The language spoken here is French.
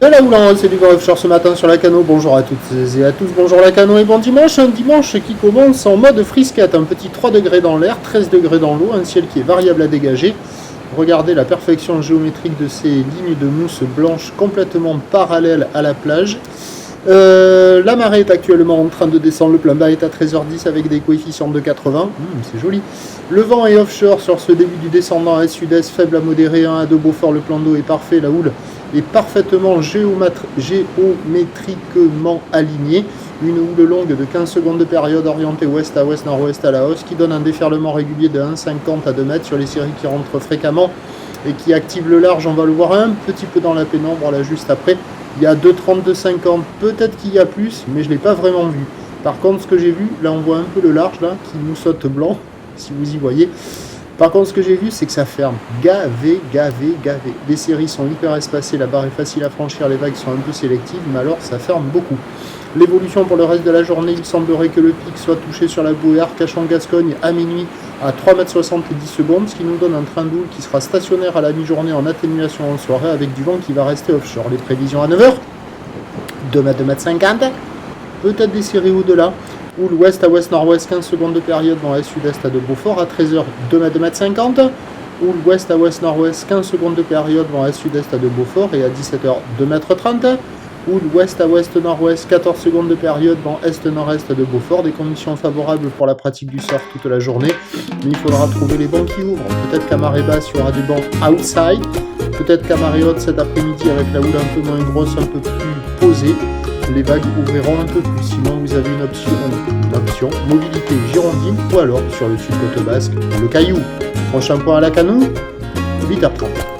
De la houle en haut, c'est du vent offshore ce matin sur la Cano. Bonjour à toutes et à tous, bonjour la Cano et bon dimanche. Un dimanche qui commence en mode frisquette, un petit 3 degrés dans l'air, 13 degrés dans l'eau, un ciel qui est variable à dégager. Regardez la perfection géométrique de ces lignes de mousse blanche complètement parallèles à la plage. La marée est actuellement en train de descendre, le plein bas est à 13h10 avec des coefficients de 80, c'est joli. Le vent est offshore sur ce début du descendant à sud-est, faible à modéré, 1 à 2 Beaufort, le plan d'eau est parfait, la houle est parfaitement géométriquement alignée. Une houle longue de 15 secondes de période orientée ouest à ouest, nord-ouest à la hausse qui donne un déferlement régulier de 1,50 à 2 mètres sur les séries qui rentrent fréquemment et qui active le large. On va le voir un petit peu dans la pénombre là juste après. Il y a 2,30, 2,50, peut-être qu'il y a plus, mais je ne l'ai pas vraiment vu. Par contre, ce que j'ai vu, là on voit un peu le large là, qui nous saute blanc, si vous y voyez. Par contre, ce que j'ai vu, c'est que ça ferme. Gavé. Les séries sont hyper espacées, la barre est facile à franchir, les vagues sont un peu sélectives, mais alors ça ferme beaucoup. L'évolution pour le reste de la journée, il semblerait que le pic soit touché sur la bouée Arcachon-Gascogne à minuit à 3,70 m, ce qui nous donne un train d'houle qui sera stationnaire à la mi-journée en atténuation en soirée avec du vent qui va rester offshore. Les prévisions à 9h, 2 m, 2,50 m, peut-être des séries au-delà. Houle ouest à ouest-nord-ouest, 15 secondes de période dans la sud-est à de Beaufort, à 13h, 2 m, 2,50 m. Houle ouest à ouest-nord-ouest, 15 secondes de période dans la sud-est à de Beaufort et à 17h, 2,30 m. Houle ouest à ouest-nord-ouest, 14 secondes de période vent est-nord-est de Beaufort, des conditions favorables pour la pratique du surf toute la journée, mais il faudra trouver les bancs qui ouvrent. Peut-être qu'à marée basse, il y aura des bancs outside, peut-être qu'à marée haute cet après-midi, avec la houle un peu moins grosse, un peu plus posée, les vagues ouvriront un peu plus. Sinon, vous avez une option mobilité girondine ou alors sur le sud côte basque, le Caillou. Prochain point à la Cano, 8h30.